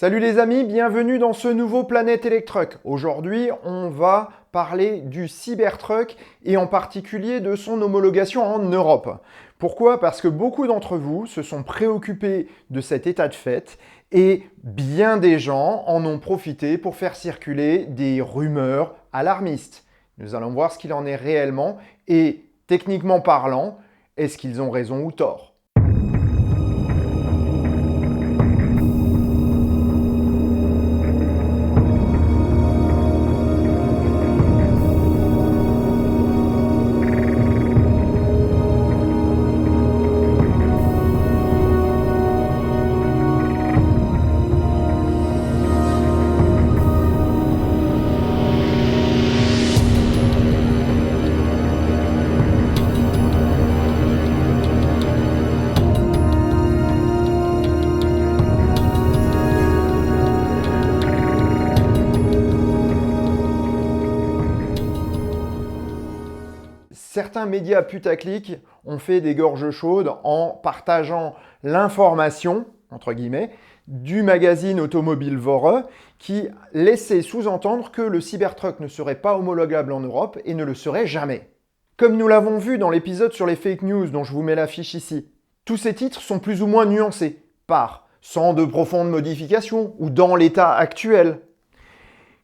Salut les amis, bienvenue dans ce nouveau Planète Electruck. Aujourd'hui, on va parler du Cybertruck et en particulier de son homologation en Europe. Pourquoi? Parce que beaucoup d'entre vous se sont préoccupés de cet état de fait et bien des gens en ont profité pour faire circuler des rumeurs alarmistes. Nous allons voir ce qu'il en est réellement et, techniquement parlant, est-ce qu'ils ont raison ou tort? Certains médias putaclic ont fait des gorges chaudes en partageant l'information, entre guillemets, du magazine Automobile Woche qui laissait sous-entendre que le Cybertruck ne serait pas homologable en Europe et ne le serait jamais. Comme nous l'avons vu dans l'épisode sur les fake news dont je vous mets l'affiche ici, tous ces titres sont plus ou moins nuancés par sans de profondes modifications ou dans l'état actuel.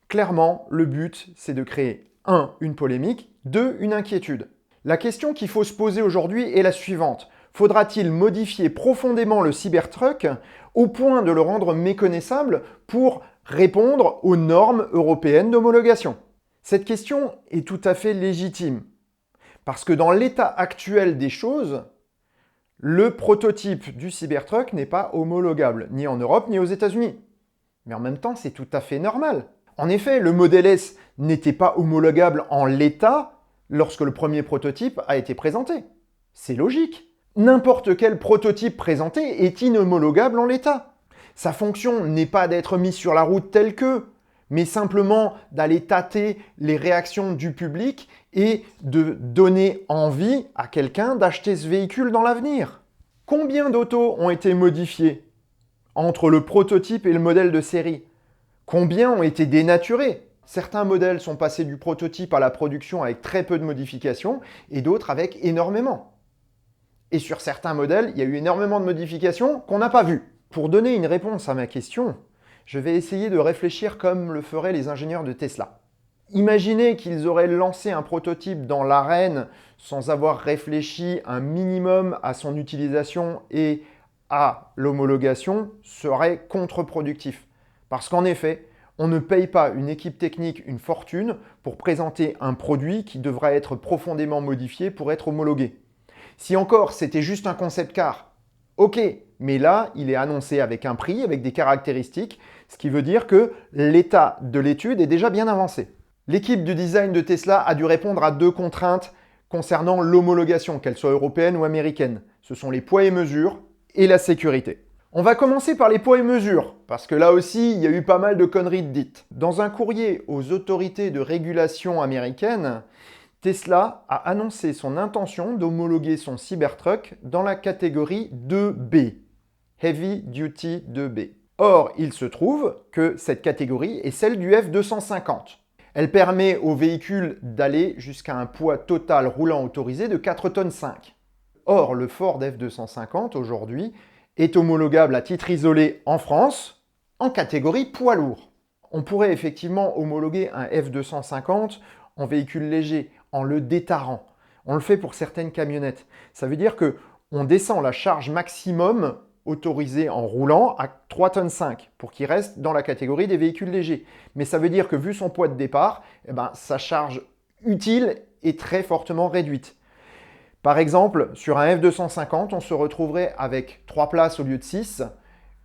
Clairement, le but, c'est de créer 1. Une polémique, 2. Une inquiétude. La question qu'il faut se poser aujourd'hui est la suivante. Faudra-t-il modifier profondément le Cybertruck au point de le rendre méconnaissable pour répondre aux normes européennes d'homologation? Cette question est tout à fait légitime. Parce que dans l'état actuel des choses, le prototype du Cybertruck n'est pas homologable, ni en Europe ni aux États-Unis. Mais en même temps, c'est tout à fait normal. En effet, le Model S n'était pas homologable en l'état lorsque le premier prototype a été présenté. C'est logique. N'importe quel prototype présenté est inhomologable en l'état. Sa fonction n'est pas d'être mis sur la route tel que, mais simplement d'aller tâter les réactions du public et de donner envie à quelqu'un d'acheter ce véhicule dans l'avenir. Combien d'autos ont été modifiés entre le prototype et le modèle de série? Combien ont été dénaturés? Certains modèles sont passés du prototype à la production avec très peu de modifications et d'autres avec énormément. Et sur certains modèles, il y a eu énormément de modifications qu'on n'a pas vues. Pour donner une réponse à ma question, je vais essayer de réfléchir comme le feraient les ingénieurs de Tesla. Imaginez qu'ils auraient lancé un prototype dans l'arène sans avoir réfléchi un minimum à son utilisation et à l'homologation serait contre-productif. Parce qu'en effet, on ne paye pas une équipe technique une fortune pour présenter un produit qui devra être profondément modifié pour être homologué. Si encore c'était juste un concept car, ok, mais là, il est annoncé avec un prix, avec des caractéristiques, ce qui veut dire que l'état de l'étude est déjà bien avancé. L'équipe du design de Tesla a dû répondre à 2 contraintes concernant l'homologation, qu'elle soit européenne ou américaine. Ce sont les poids et mesures et la sécurité. On va commencer par les poids et mesures, parce que là aussi, il y a eu pas mal de conneries dites. Dans un courrier aux autorités de régulation américaines, Tesla a annoncé son intention d'homologuer son Cybertruck dans la catégorie 2B, Heavy Duty 2B. Or, il se trouve que cette catégorie est celle du F250. Elle permet au véhicule d'aller jusqu'à un poids total roulant autorisé de 4,5 tonnes. Or, le Ford F250 aujourd'hui est homologable à titre isolé en France en catégorie poids lourd. On pourrait effectivement homologuer un F250 en véhicule léger, en le détarant. On le fait pour certaines camionnettes. Ça veut dire qu'on descend la charge maximum autorisée en roulant à 3,5 tonnes pour qu'il reste dans la catégorie des véhicules légers. Mais ça veut dire que vu son poids de départ, sa charge utile est très fortement réduite. Par exemple, sur un F250, on se retrouverait avec 3 places au lieu de 6,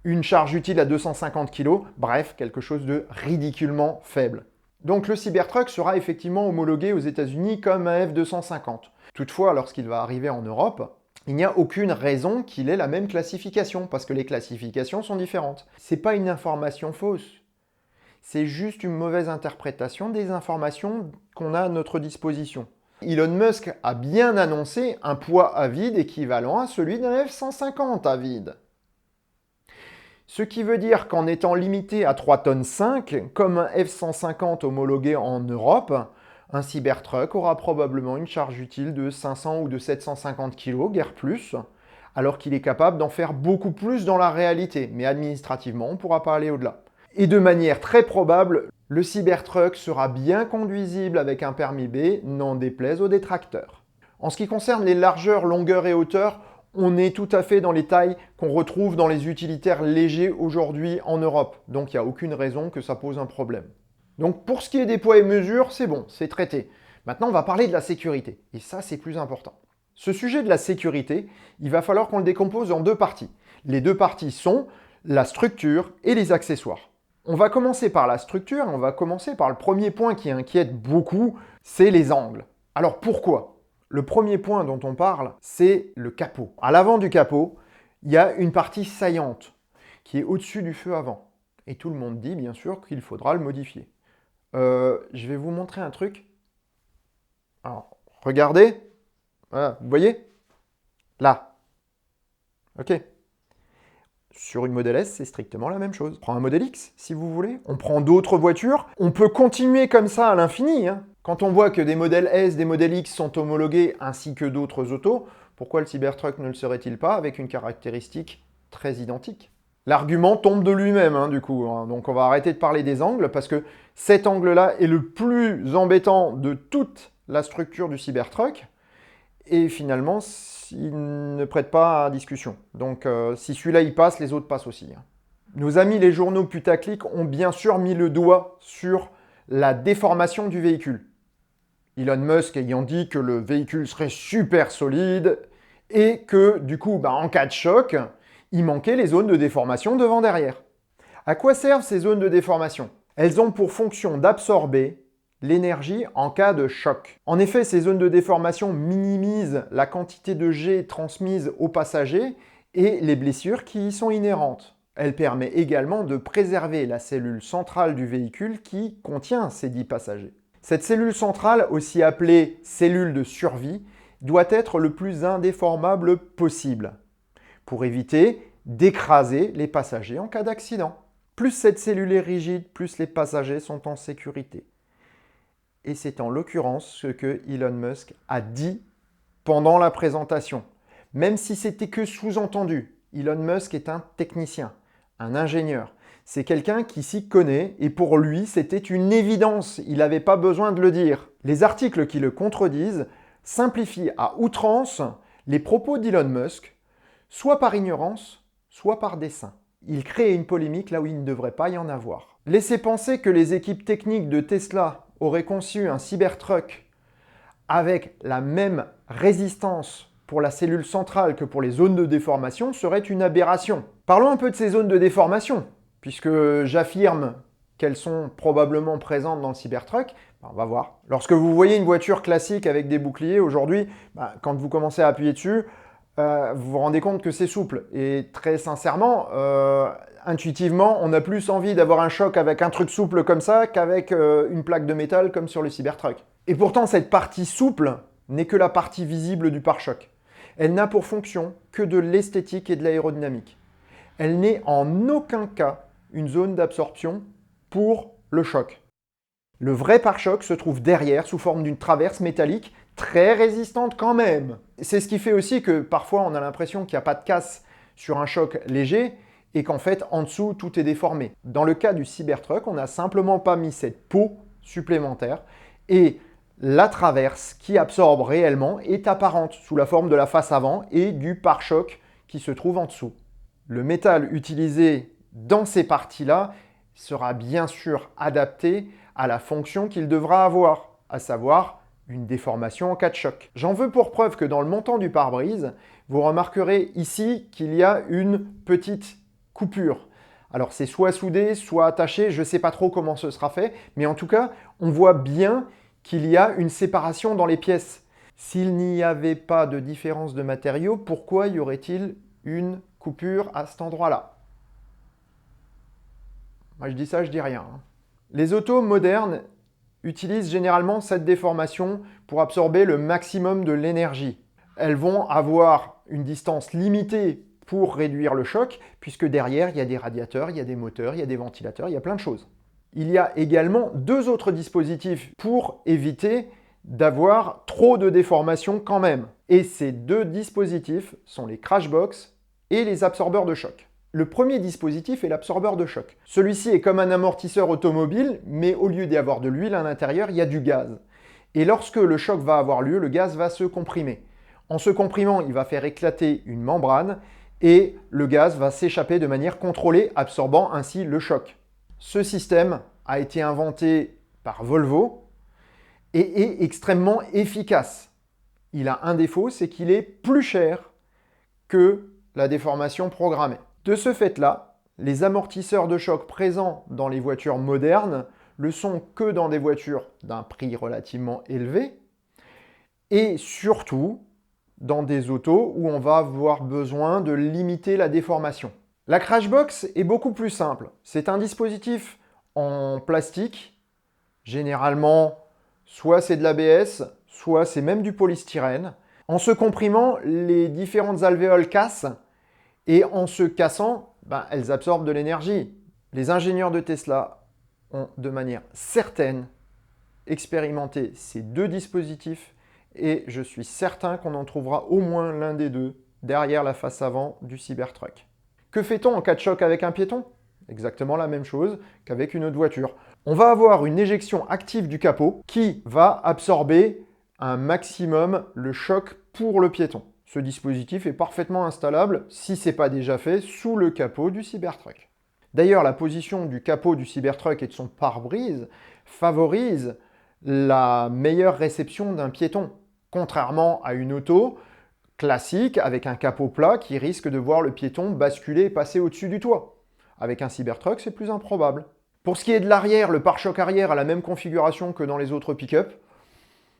une charge utile à 250 kg, bref, quelque chose de ridiculement faible. Donc le Cybertruck sera effectivement homologué aux États-Unis comme un F250. Toutefois, lorsqu'il va arriver en Europe, il n'y a aucune raison qu'il ait la même classification, parce que les classifications sont différentes. C'est pas une information fausse. C'est juste une mauvaise interprétation des informations qu'on a à notre disposition. Elon Musk a bien annoncé un poids à vide équivalent à celui d'un F-150 à vide. Ce qui veut dire qu'en étant limité à 3,5 tonnes, comme un F-150 homologué en Europe, un Cybertruck aura probablement une charge utile de 500 ou de 750 kg, guère plus, alors qu'il est capable d'en faire beaucoup plus dans la réalité, mais administrativement, on ne pourra pas aller au-delà. Et de manière très probable, le Cybertruck sera bien conduisible avec un permis B, n'en déplaise aux détracteurs. En ce qui concerne les largeurs, longueurs et hauteurs, on est tout à fait dans les tailles qu'on retrouve dans les utilitaires légers aujourd'hui en Europe. Donc il n'y a aucune raison que ça pose un problème. Donc pour ce qui est des poids et mesures, c'est bon, c'est traité. Maintenant, on va parler de la sécurité. Et ça, c'est plus important. Ce sujet de la sécurité, il va falloir qu'on le décompose en deux parties. Les deux parties sont la structure et les accessoires. On va commencer par la structure, on va commencer par le premier point qui inquiète beaucoup, c'est les angles. Alors pourquoi ? Le premier point dont on parle, c'est le capot. À l'avant du capot, il y a une partie saillante qui est au-dessus du feu avant. Et tout le monde dit bien sûr qu'il faudra le modifier. Je vais vous montrer un truc. Alors, regardez. Voilà, vous voyez ? Là. Ok. Sur une Model S, c'est strictement la même chose. On prend un Model X, si vous voulez. On prend d'autres voitures. On peut continuer comme ça à l'infini. Quand on voit que des Model S, des Model X sont homologués, ainsi que d'autres autos, pourquoi le Cybertruck ne le serait-il pas avec une caractéristique très identique ? L'argument tombe de lui-même, du coup. Donc on va arrêter de parler des angles, parce que cet angle-là est le plus embêtant de toute la structure du Cybertruck. Et finalement, il ne prête pas à discussion. Donc si celui-là il passe, les autres passent aussi. Nos amis les journaux putaclic ont bien sûr mis le doigt sur la déformation du véhicule. Elon Musk ayant dit que le véhicule serait super solide et que du coup, en cas de choc, il manquait les zones de déformation devant-derrière. À quoi servent ces zones de déformation ? Elles ont pour fonction d'absorber l'énergie en cas de choc. En effet, ces zones de déformation minimisent la quantité de jet transmise aux passagers et les blessures qui y sont inhérentes. Elle permet également de préserver la cellule centrale du véhicule qui contient ces 10 passagers. Cette cellule centrale, aussi appelée cellule de survie, doit être le plus indéformable possible pour éviter d'écraser les passagers en cas d'accident. Plus cette cellule est rigide, plus les passagers sont en sécurité. Et c'est en l'occurrence ce que Elon Musk a dit pendant la présentation. Même si c'était que sous-entendu, Elon Musk est un technicien, un ingénieur. C'est quelqu'un qui s'y connaît et pour lui, c'était une évidence. Il n'avait pas besoin de le dire. Les articles qui le contredisent simplifient à outrance les propos d'Elon Musk, soit par ignorance, soit par dessein. Il crée une polémique là où il ne devrait pas y en avoir. Laissez penser que les équipes techniques de Tesla auraient conçu un Cybertruck avec la même résistance pour la cellule centrale que pour les zones de déformation serait une aberration. Parlons un peu de ces zones de déformation, puisque j'affirme qu'elles sont probablement présentes dans le Cybertruck. On va voir. Lorsque vous voyez une voiture classique avec des boucliers aujourd'hui, quand vous commencez à appuyer dessus, vous vous rendez compte que c'est souple. Et très sincèrement, intuitivement, on a plus envie d'avoir un choc avec un truc souple comme ça qu'avec une plaque de métal comme sur le Cybertruck. Et pourtant, cette partie souple n'est que la partie visible du pare-choc. Elle n'a pour fonction que de l'esthétique et de l'aérodynamique. Elle n'est en aucun cas une zone d'absorption pour le choc. Le vrai pare-choc se trouve derrière sous forme d'une traverse métallique très résistante quand même. C'est ce qui fait aussi que parfois on a l'impression qu'il n'y a pas de casse sur un choc léger et qu'en fait en dessous tout est déformé. Dans le cas du Cybertruck, on n'a simplement pas mis cette peau supplémentaire et la traverse qui absorbe réellement est apparente sous la forme de la face avant et du pare-choc qui se trouve en dessous. Le métal utilisé dans ces parties-là sera bien sûr adapté à la fonction qu'il devra avoir, à savoir une déformation en cas de choc. J'en veux pour preuve que dans le montant du pare-brise, vous remarquerez ici qu'il y a une petite coupure. Alors c'est soit soudé, soit attaché, je ne sais pas trop comment ce sera fait, mais en tout cas, on voit bien qu'il y a une séparation dans les pièces. S'il n'y avait pas de différence de matériaux, pourquoi y aurait-il une coupure à cet endroit-là? Moi je dis ça, je dis rien. Les autos modernes utilisent généralement cette déformation pour absorber le maximum de l'énergie. Elles vont avoir une distance limitée pour réduire le choc, puisque derrière, il y a des radiateurs, il y a des moteurs, il y a des ventilateurs, il y a plein de choses. Il y a également deux autres dispositifs pour éviter d'avoir trop de déformations quand même. Et ces deux dispositifs sont les Crashbox et les absorbeurs de choc. Le premier dispositif est l'absorbeur de choc. Celui-ci est comme un amortisseur automobile, mais au lieu d'y avoir de l'huile à l'intérieur, il y a du gaz. Et lorsque le choc va avoir lieu, le gaz va se comprimer. En se comprimant, il va faire éclater une membrane et le gaz va s'échapper de manière contrôlée, absorbant ainsi le choc. Ce système a été inventé par Volvo et est extrêmement efficace. Il a un défaut, c'est qu'il est plus cher que la déformation programmée. De ce fait-là, les amortisseurs de choc présents dans les voitures modernes le sont que dans des voitures d'un prix relativement élevé et surtout dans des autos où on va avoir besoin de limiter la déformation. La Crashbox est beaucoup plus simple. C'est un dispositif en plastique, généralement soit c'est de l'ABS, soit c'est même du polystyrène. En se comprimant, les différentes alvéoles cassent et en se cassant, elles absorbent de l'énergie. Les ingénieurs de Tesla ont de manière certaine expérimenté ces deux dispositifs et je suis certain qu'on en trouvera au moins l'un des deux derrière la face avant du Cybertruck. Que fait-on en cas de choc avec un piéton? Exactement la même chose qu'avec une autre voiture. On va avoir une éjection active du capot qui va absorber un maximum le choc pour le piéton. Ce dispositif est parfaitement installable, si ce n'est pas déjà fait, sous le capot du Cybertruck. D'ailleurs, la position du capot du Cybertruck et de son pare-brise favorise la meilleure réception d'un piéton, contrairement à une auto classique avec un capot plat qui risque de voir le piéton basculer et passer au-dessus du toit. Avec un Cybertruck, c'est plus improbable. Pour ce qui est de l'arrière, le pare-choc arrière a la même configuration que dans les autres pick-up.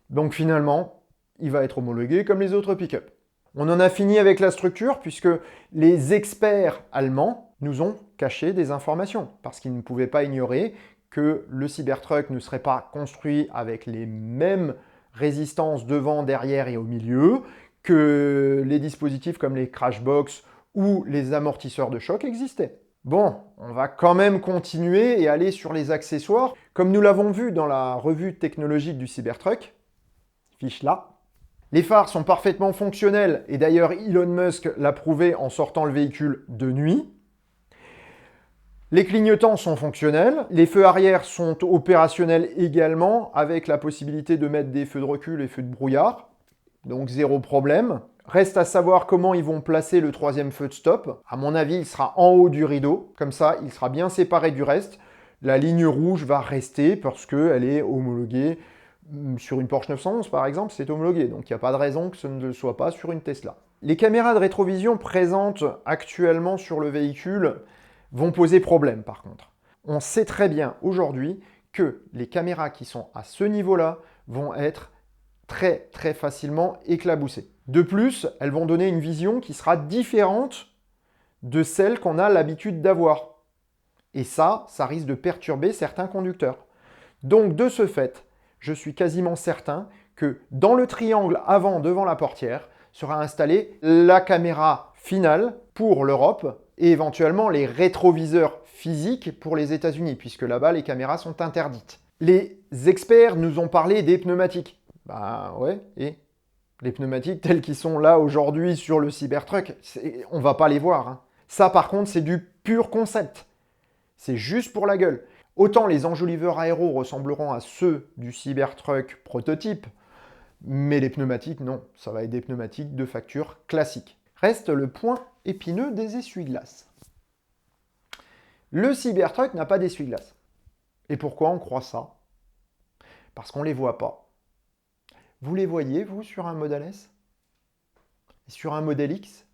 Donc finalement, il va être homologué comme les autres pick-up. On en a fini avec la structure puisque les experts allemands nous ont caché des informations parce qu'ils ne pouvaient pas ignorer que le Cybertruck ne serait pas construit avec les mêmes résistances devant, derrière et au milieu, que les dispositifs comme les Crashbox ou les amortisseurs de choc existaient. Bon, on va quand même continuer et aller sur les accessoires. Comme nous l'avons vu dans la revue technologique du Cybertruck, fiche là, les phares sont parfaitement fonctionnels et d'ailleurs Elon Musk l'a prouvé en sortant le véhicule de nuit. Les clignotants sont fonctionnels, les feux arrière sont opérationnels également avec la possibilité de mettre des feux de recul et feux de brouillard, donc zéro problème. Reste à savoir comment ils vont placer le troisième feu de stop. À mon avis, il sera en haut du rideau, comme ça il sera bien séparé du reste. La ligne rouge va rester parce qu'elle est homologuée. Sur une Porsche 911 par exemple, c'est homologué, donc il n'y a pas de raison que ce ne le soit pas sur une Tesla. Les caméras de rétrovision présentes actuellement sur le véhicule vont poser problème par contre. On sait très bien aujourd'hui que les caméras qui sont à ce niveau-là vont être très facilement éclaboussées. De plus, elles vont donner une vision qui sera différente de celle qu'on a l'habitude d'avoir. Et ça risque de perturber certains conducteurs. Donc de ce fait, je suis quasiment certain que dans le triangle avant devant la portière sera installée la caméra finale pour l'Europe et éventuellement les rétroviseurs physiques pour les États-Unis, puisque là-bas les caméras sont interdites. Les experts nous ont parlé des pneumatiques. Bah ouais, et les pneumatiques tels qu'ils sont là aujourd'hui sur le Cybertruck, on va pas les voir. Hein. Ça par contre c'est du pur concept. C'est juste pour la gueule. Autant les enjoliveurs aéros ressembleront à ceux du Cybertruck prototype, mais les pneumatiques, non. Ça va être des pneumatiques de facture classique. Reste le point épineux des essuie-glaces. Le Cybertruck n'a pas d'essuie-glaces. Et pourquoi on croit ça? Parce qu'on ne les voit pas. Vous les voyez, vous, sur un Model S? Sur un Model X?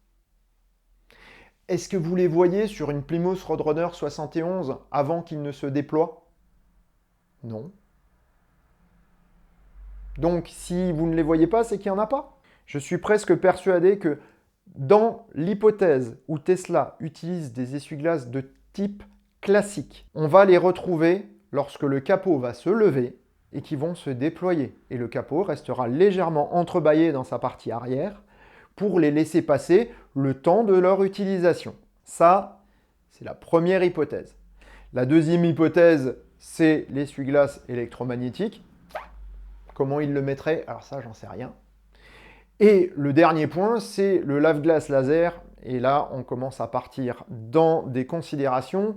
Est-ce que vous les voyez sur une Plymouth Roadrunner 71 avant qu'il ne se déploie? Non. Donc, si vous ne les voyez pas, c'est qu'il n'y en a pas. Je suis presque persuadé que dans l'hypothèse où Tesla utilise des essuie-glaces de type classique, on va les retrouver lorsque le capot va se lever et qui vont se déployer. Et le capot restera légèrement entrebâillé dans sa partie arrière pour les laisser passer le temps de leur utilisation. Ça, c'est la première hypothèse. La deuxième hypothèse, c'est l'essuie-glace électromagnétique. Comment ils le mettraient? Alors ça, j'en sais rien. Et le dernier point, c'est le lave-glace laser. Et là, on commence à partir dans des considérations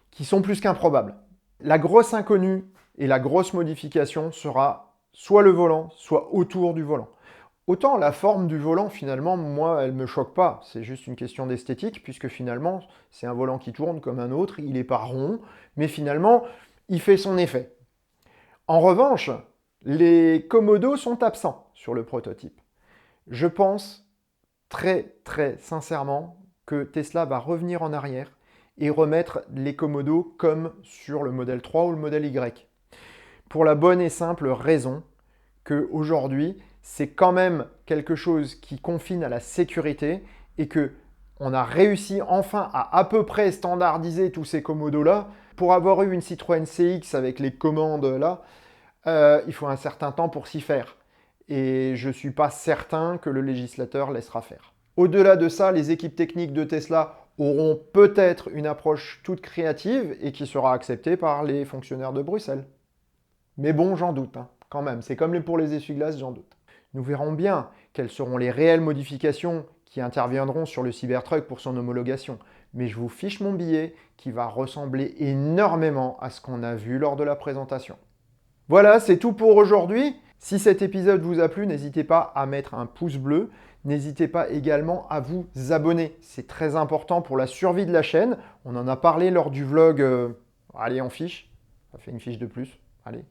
qui sont plus qu'improbables. La grosse inconnue et la grosse modification sera soit le volant, soit autour du volant. Autant la forme du volant, finalement, moi, elle ne me choque pas. C'est juste une question d'esthétique, puisque finalement, c'est un volant qui tourne comme un autre. Il n'est pas rond, mais finalement, il fait son effet. En revanche, les commodos sont absents sur le prototype. Je pense très sincèrement que Tesla va revenir en arrière et remettre les commodos comme sur le modèle 3 ou le modèle Y. Pour la bonne et simple raison qu'aujourd'hui, c'est quand même quelque chose qui confine à la sécurité et que on a réussi enfin à peu près standardiser tous ces commodos-là. Pour avoir eu une Citroën CX avec les commandes là, il faut un certain temps pour s'y faire. Et je ne suis pas certain que le législateur laissera faire. Au-delà de ça, les équipes techniques de Tesla auront peut-être une approche toute créative et qui sera acceptée par les fonctionnaires de Bruxelles. Mais bon, j'en doute, quand même. C'est comme pour les essuie-glaces, j'en doute. Nous verrons bien quelles seront les réelles modifications qui interviendront sur le Cybertruck pour son homologation. Mais je vous fiche mon billet qui va ressembler énormément à ce qu'on a vu lors de la présentation. Voilà, c'est tout pour aujourd'hui. Si cet épisode vous a plu, n'hésitez pas à mettre un pouce bleu. N'hésitez pas également à vous abonner. C'est très important pour la survie de la chaîne. On en a parlé lors du vlog. Allez, en fiche. Ça fait une fiche de plus. Allez.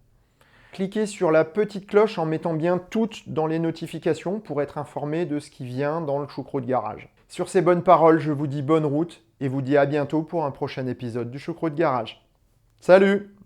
Cliquez sur la petite cloche en mettant bien toutes dans les notifications pour être informé de ce qui vient dans le Choucroute Garage. Sur ces bonnes paroles, je vous dis bonne route et vous dis à bientôt pour un prochain épisode du Choucroute Garage. Salut!